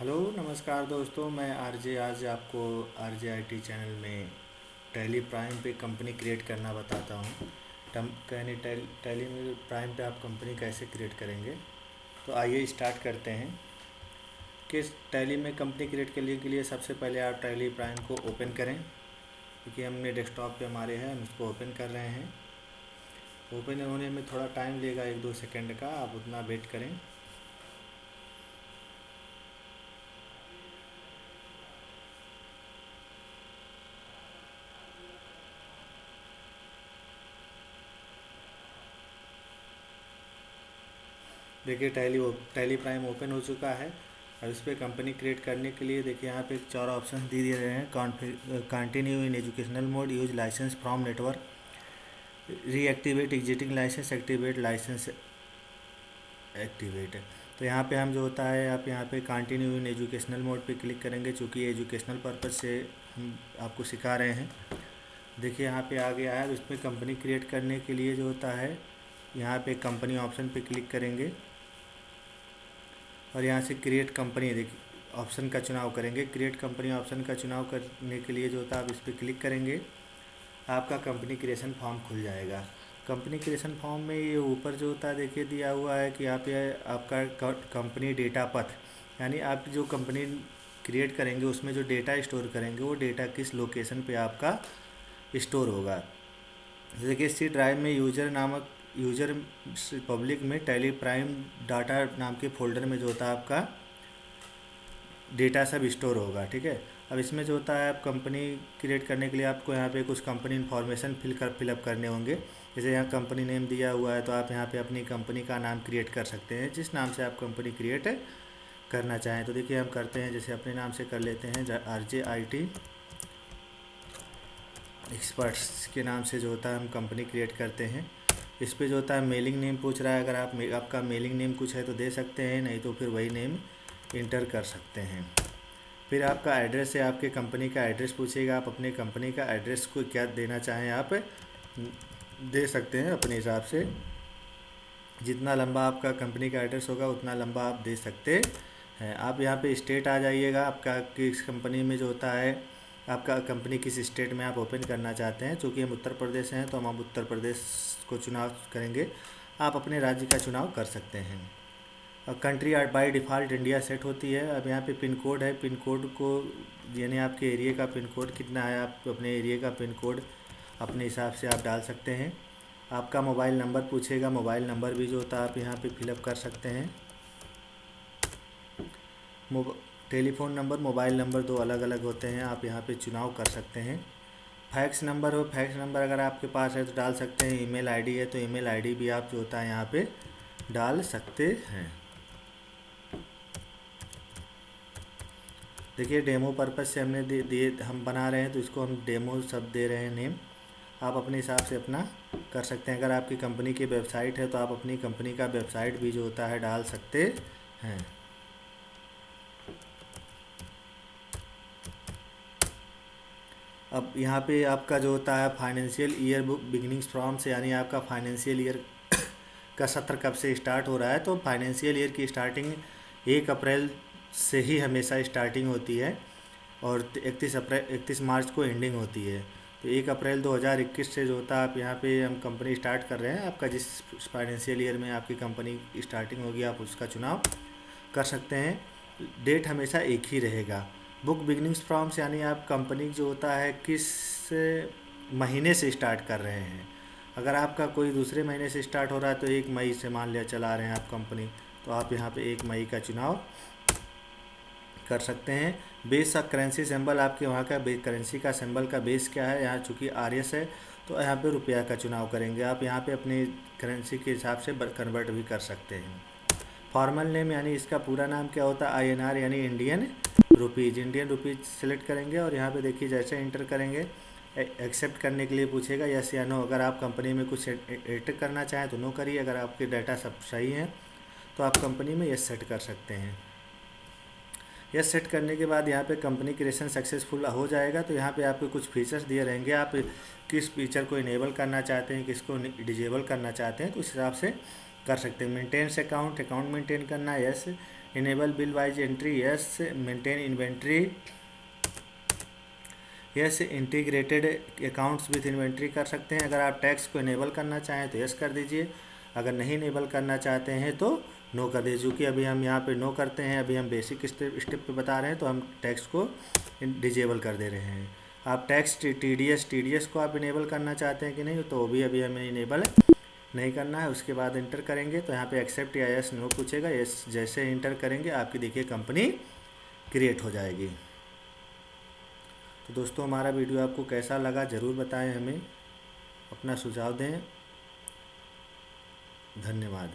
Hello नमस्कार दोस्तों, मैं आरजे आज आपको आरजे आईटी चैनल में टैली प्राइम पे कंपनी क्रिएट करना बताता हूँ। टैली में प्राइम पे आप कंपनी कैसे क्रिएट करेंगे। तो आइए स्टार्ट करते हैं कि टैली में कंपनी क्रिएट करने के लिए सबसे पहले आप टैली प्राइम को ओपन करें, क्योंकि हमने डेस्कटॉप पे हमारे हैं, हम उसको ओपन कर रहे हैं। ओपन होने में थोड़ा टाइम लेगा, 1-2 सेकंड का, आप उतना वेट करें। देखिए टैली प्राइम ओपन हो चुका है। और इस पर कंपनी क्रिएट करने के लिए देखिए यहाँ पे 4 ऑप्शन दे दिए गए हैं। Continue in educational mode, use license from network, reactivate existing license, activate license activate. तो यहाँ पे हम जो होता है, आप यहाँ पे कंटिन्यू इन एजुकेशनल मोड पे क्लिक करेंगे, चूँकि एजुकेशनल पर्पज़ से हम आपको सिखा रहे हैं। देखिए यहाँ पे आ गया है। इसमें कंपनी क्रिएट करने के लिए जो होता है, यहाँ पे कंपनी ऑप्शन पे क्लिक करेंगे और यहाँ से क्रिएट कंपनी देखिए ऑप्शन का चुनाव करेंगे। क्रिएट कंपनी ऑप्शन का चुनाव करने के लिए जो होता है, आप इस पर क्लिक करेंगे, आपका कंपनी क्रिएशन फॉर्म खुल जाएगा। कंपनी क्रिएशन फॉर्म में ये ऊपर जो होता है देखिए दिया हुआ है कि यहाँ पे आपका कंपनी डेटा पथ, यानी आप जो कंपनी क्रिएट करेंगे उसमें जो डेटा स्टोर करेंगे वो डेटा किस लोकेशन पे आपका स्टोर होगा। देखिए सी ड्राइव में यूजर पब्लिक में टैली प्राइम डाटा नाम के फोल्डर में जो होता है आपका डेटा सब स्टोर होगा। ठीक है। अब इसमें जो होता है, आप कंपनी क्रिएट करने के लिए आपको यहाँ पे कुछ कंपनी इन्फॉर्मेशन फिलअप करने होंगे। जैसे यहाँ कंपनी नेम दिया हुआ है, तो आप यहाँ पे अपनी कंपनी का नाम क्रिएट कर सकते हैं, जिस नाम से आप कंपनी क्रिएट करना चाहें। तो देखिए हम करते हैं, जैसे अपने नाम से कर लेते हैं आरजे आईटी एक्सपर्ट्स के नाम से जो होता है हम कंपनी क्रिएट करते हैं। इस पे जो होता है मेलिंग नेम पूछ रहा है, अगर आपका मेलिंग नेम कुछ है तो दे सकते हैं, नहीं तो फिर वही नेम इंटर कर सकते हैं। फिर आपका एड्रेस है, आपके कंपनी का एड्रेस पूछेगा, आप अपने कंपनी का एड्रेस को क्या देना चाहें आप दे सकते हैं अपने हिसाब से। जितना लंबा आपका कंपनी का एड्रेस होगा उतना लंबा आप दे सकते हैं। आप यहाँ पे स्टेट आ जाइएगा, आपका किस कंपनी में जो होता है, आपका कंपनी किस स्टेट में आप ओपन करना चाहते हैं। चूँकि हम उत्तर प्रदेश से हैं तो हम उत्तर प्रदेश को चुनाव करेंगे। आप अपने राज्य का चुनाव कर सकते हैं। और country by default India set होती है। अब यहाँ पे पिन कोड है, पिन कोड को यानी आपके एरिया का पिन कोड कितना है, आप अपने एरिया का पिन कोड अपने हिसाब से आप डाल सकते हैं। आपका मोबाइल नंबर पूछेगा, मोबाइल नंबर भी जो होता है आप यहाँ पे फिलअप कर सकते हैं। टेलीफ़ोन नंबर, मोबाइल नंबर 2 अलग अलग होते हैं, आप यहाँ पे चुनाव कर सकते हैं। फैक्स नंबर हो, फैक्स नंबर अगर आपके पास है तो डाल सकते हैं। ईमेल आईडी है तो ईमेल आईडी भी आप जो होता है यहाँ पे डाल सकते हैं। देखिए डेमो पर्पज़ से हमने दिए हम बना रहे हैं, तो इसको हम डेमो सब दे रहे हैं नेम। आप अपने हिसाब से अपना कर सकते हैं। अगर आपकी कंपनी की वेबसाइट है तो आप अपनी कंपनी का वेबसाइट भी जो होता है डाल सकते हैं। अब यहाँ पे आपका जो होता है financial year book beginnings from से, यानी आपका फाइनेंशियल ईयर का सत्र कब से स्टार्ट हो रहा है। तो फाइनेंशियल ईयर की स्टार्टिंग 1 अप्रैल से ही हमेशा स्टार्टिंग होती है और 31 मार्च को एंडिंग होती है। तो 1 अप्रैल 2021 से जो होता है, आप यहाँ पे हम कंपनी स्टार्ट कर रहे हैं। आपका जिस फाइनेंशियल ईयर में आपकी कंपनी स्टार्टिंग होगी आप उसका चुनाव कर सकते हैं। डेट हमेशा एक ही रहेगा। बुक बिगनिंग्स फ्रॉम से, यानी आप कंपनी जो होता है किस महीने से स्टार्ट कर रहे हैं। अगर आपका कोई दूसरे महीने से स्टार्ट हो रहा है तो 1 मई से मान लिया चला रहे हैं आप कंपनी, तो आप यहाँ पे 1 मई का चुनाव कर सकते हैं। बेस का करेंसी सिंबल, आपके वहाँ का करेंसी का सिंबल का बेस क्या है। यहाँ चूँकि आरएस है तो यहाँ पे रुपया का चुनाव करेंगे। आप यहाँ पे अपनी करेंसी के हिसाब से कन्वर्ट भी कर सकते हैं। फॉर्मल नेम, यानी इसका पूरा नाम क्या होता है, आईएनआर यानी इंडियन रुपीज़ सेलेक्ट करेंगे और यहाँ पे देखिए जैसे इंटर करेंगे एक्सेप्ट करने के लिए पूछेगा यस या नो। अगर आप कंपनी में कुछ एडिट करना चाहें तो नो करिए, अगर आपके डाटा सब सही है तो आप कंपनी में यस सेट कर सकते हैं। यस सेट करने के बाद यहाँ पे कंपनी क्रिएशन सक्सेसफुल हो जाएगा। तो यहाँ पे आपको कुछ फीचर्स दिए रहेंगे, आप किस फीचर को इनेबल करना चाहते हैं, किसको डिजेबल करना चाहते हैं, तो उस हिसाब से कर सकते हैं। मेंटेन्स अकाउंट मेंटेन करना है, yes. Enable bill wise entry, yes. Maintain inventory, yes. Integrated accounts with inventory कर सकते हैं। अगर आप टैक्स को इनेबल करना चाहें तो यस कर दीजिए, अगर नहीं इनेबल करना चाहते हैं तो नो कर दीजिए। चूँकि अभी हम यहाँ पे नो करते हैं, अभी हम बेसिक स्टेप पे बता रहे हैं, तो हम टैक्स को डिजेबल कर दे रहे हैं। आप टैक्स टीडीएस को आप इनेबल करना चाहते हैं कि नहीं, तो वो भी अभी हमें इनेबल नहीं करना है। उसके बाद इंटर करेंगे तो यहाँ पे एक्सेप्ट या यस नो पूछेगा। यस जैसे इंटर करेंगे आपकी देखिए कंपनी क्रिएट हो जाएगी। तो दोस्तों हमारा वीडियो आपको कैसा लगा ज़रूर बताएं, हमें अपना सुझाव दें। धन्यवाद।